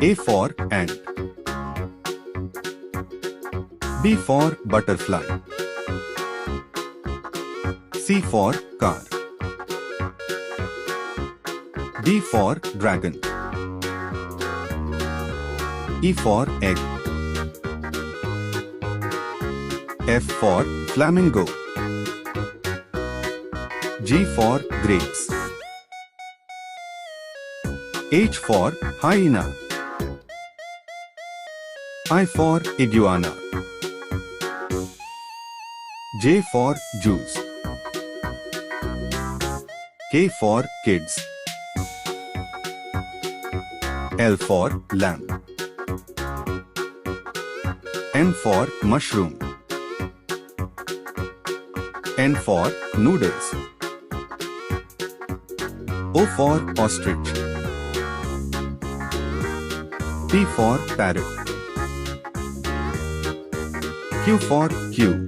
A for ant. B for butterfly. C for car. D for dragon. E for egg. F for flamingo. G for grapes. H for hyena. I for iguana. J for juice. K for kids. L for lamb. M for mushroom. N for noodles. O for ostrich. P for parrot. Q for queue.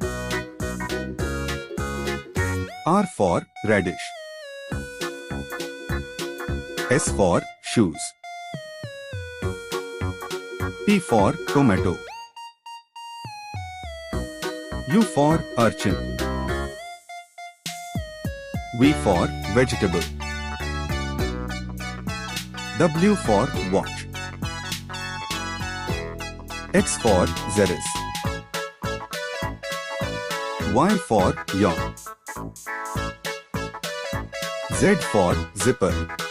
R for radish. S for shoes. T for tomato. U for urchin. V for vegetable. W for watch. X for xeris. Y for yawn. Z for zipper.